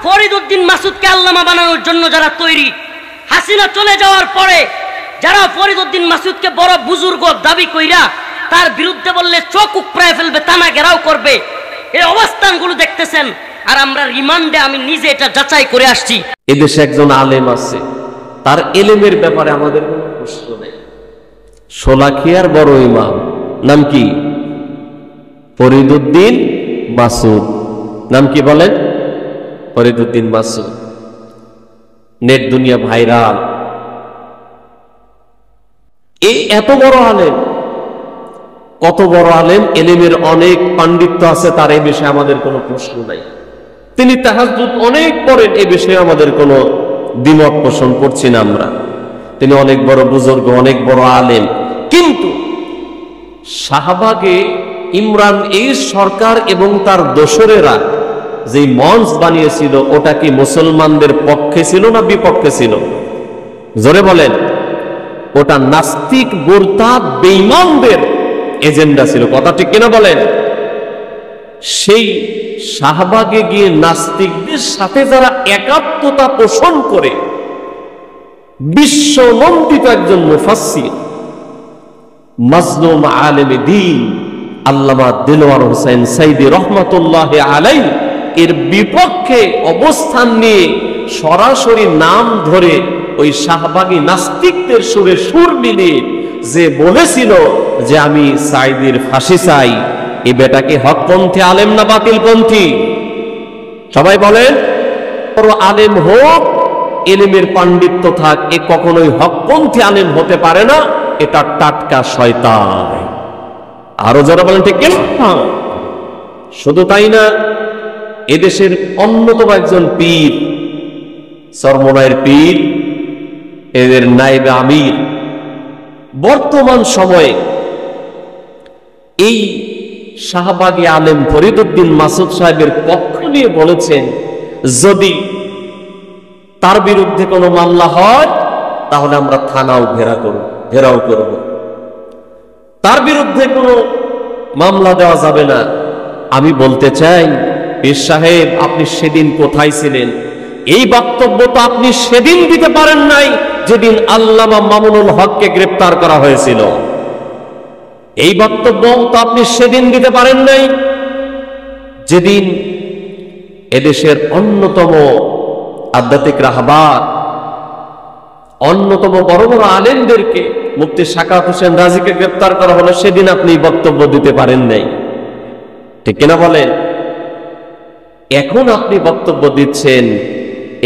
ফরিদউদ্দিন মাসুদকে আল্লামা বানানোর জন্য যারা তৈরি, হাসিনা চলে যাওয়ার পরে যারা ফরিদউদ্দিন মাসুদকে বড় বুজুর্গ দাবি কইরা তার বিরুদ্ধে বললে চোখ উপড়ায় ফেলবে, টানা ঘেরাও করবে, এই অবস্থানগুলো দেখতেছেন। আর আমরা রিমান্ডে আমি নিজে এটা যাচাই করে আসছি। এদেশে একজন আলেম আছে, তার এলেমের ব্যাপারে আমাদের কোনো প্রশ্ন নেই। শোলাখিয়ার বড় ইমাম, নাম কি? ফরিদউদ্দিন মাসুদ। নাম কি বলেন? ফরিদউদ্দিন মাসুদ। নেট দুনিয়া ভাইরাল। এই এত বড় আলেম, কত বড় আলেম, এলেমের অনেক পাণ্ডিত্য আছে তার, এই বিষয়ে আমাদের কোনো প্রশ্ন নাই। তিনি তাহাজ্জুদ অনেক পড়েন, এই বিষয়ে আমাদের কোনো দ্বিমত পোষণ করছি না আমরা। তিনি অনেক বড় বুজুর্গ, অনেক বড় আলেম। কিন্তু শাহবাগে ইমরান এই সরকার এবং তার দোসরেরা যে মঞ্চ বানিয়েছিল, ওটা কি মুসলমানদের পক্ষে ছিল না বিপক্ষে ছিল? জোরে বলেন। ওটা নাস্তিক মুরতাদ বেঈমানদের এজেন্ডা ছিল, কথা ঠিক কিনা বলেন? সেই শাহবাগে গিয়ে নাস্তিকদের সাথে যারা একাত্মতা পোষণ করে, বিশ্বনন্দিত একজন মুফাসসির, মাজলুম আলেমে দ্বীন আল্লামা দিলওয়ার হোসেন সাইদি রহমাতুল্লাহি আলাইহি এর বিপক্ষে অবস্থান নিয়ে সরাসরি নাম ধরে ওই শাহবাগী নাস্তিকদের সুরে সুর মিলিয়ে যে বলেছিল যে আমি সাইদির ফাঁসি চাই, এ বেটাকে হকপন্থী আলেম না বাতিলপন্থী? সবাই বলেন। বড় আলেম হোক, এলেমের পাণ্ডিত্য থাক, এ কখনোই হকপন্থী আলেম হতে পারে না। এটা টাটকা শয়তান। আরো যারা বলেন ঠিক কিনা? শুধু তাই না, এদেশের অন্যতম একজন পীর, চরমনাইয়ের পীর, এদের নায়েবে আমির, বর্তমান সময়ে এই শাহবাগী আলেম ফরিদউদ্দিন মাসুদ সাহেবের পক্ষ নিয়ে বলেছেন, যদি তার বিরুদ্ধে কোনো মামলা হয় তাহলে আমরা থানাও ঘেরাও করব। তার বিরুদ্ধে কোনো মামলা দেওয়া যাবে না। আমি বলতে চাই, পীর সাহেব আপনি সেদিন কোথায় ছিলেন? এই বক্তব্য তো আপনি সেদিন দিতে পারেন নাই যেদিন আল্লামা মামুনুল হককে গ্রেফতার করা হয়েছিল। এই বক্তব্য তো আপনি সেদিন দিতে পারেন নাই যেদিন এদেশের অন্যতম আধ্যাত্মিক রাহবার, অন্যতম বড় বড় আলেমদেরকে, মুফতি সাকাত হোসেন রাজিকে গ্রেফতার করা হলো, সেদিন আপনি বক্তব্য দিতে পারেন নাই। ঠিক কিনা বলেন? এখন আপনি বক্তব্য দিচ্ছেন,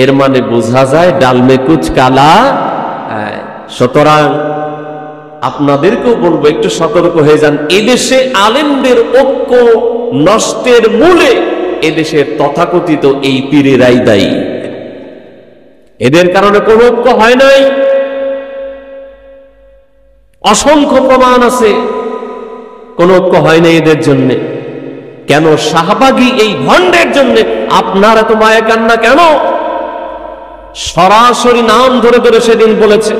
এর মানে বোঝা যায় ডালমে কুচ কালা। সুতরাং আপনাদেরকেও বলবো, একটু সতর্ক হয়ে যান। এদেশে আলেমদের ঐক্য নষ্টের মূলে এদেশের তথাকথিত এই পীরেরাই দায়ী। এদের কারণে কোন ঐক্য হয় নাই। অসংখ্য প্রমাণ আছে কোন ঐক্য হয় নাই এদের জন্য। কেন? শাহবাগী এই ভণ্ডের জন্য। আপনার এত মায়া কান্না কেন? সরাসরি নাম ধরে ধরে সেদিন বলেছে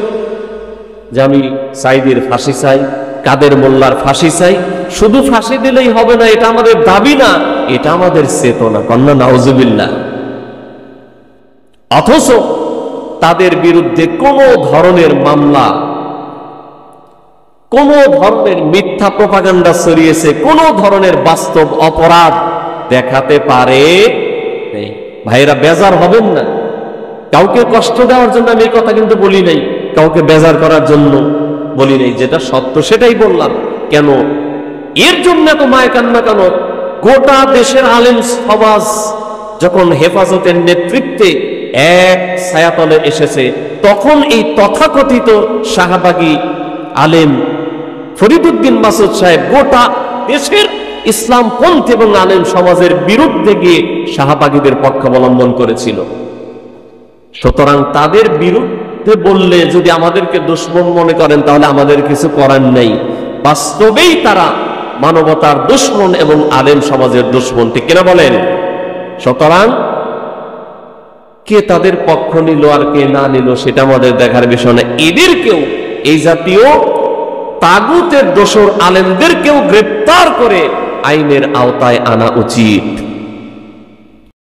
যে আমি সাইদির ফাঁসি চাই, কাদের মোল্লার ফাঁসি চাই। শুধু ফাঁসি দিলেই হবে না, এটা আমাদের দাবি না, এটা আমাদের চেতনা। কন্যা নাউজুবিল্লাহ। অথচ তাদের বিরুদ্ধে কোন ধরনের মামলা, কোন ধরনের মিথ্যা প্রপাগান্ডা ছড়িয়েছে, কোন ধরনের বাস্তব অপরাধ দেখাতে পারে নেই। ভাইরা বেজার হবেন না, কাউকে কষ্ট দেওয়ার জন্য আমি এই কথা কিন্তু বলি নাই, কাউকে বেজার করার জন্য বলি নাই। যেটা সত্য সেটাই বললাম। কেন এর জন্য এত মায় কান্না কেন? গোটা দেশের আলেম সমাজ যখন হেফাজতের নেতৃত্বে এক ছায়াতলে এসেছে, তখন এই তথাকথিত শাহবাগী আলেম ফরিদউদ্দিন মাসুদ সাহেব গোটা দেশের ইসলামপন্থী এবং আলেম সমাজের বিরুদ্ধে গিয়ে শাহবাগীদের পক্ষ অবলম্বন করেছিল। সুতরাং তাদের বিরুদ্ধে বললে যদি আমাদেরকে দুশমন মনে করেন, তাহলে আমাদের কিছু করার নেই। বাস্তবেই তারা মানবতার দুশমন এবং আলেম সমাজের দুশমন। ঠিক কিনা বলেন? সুতরাং কে তাদের পক্ষ নিল আর কে না নিল সেটা আমাদের দেখার বিষয় না। এদেরকেও, এই জাতীয় তাগুতের দোসর আলেমদেরকেও গ্রেফতার করে আইনের আওতায় আনা উচিত।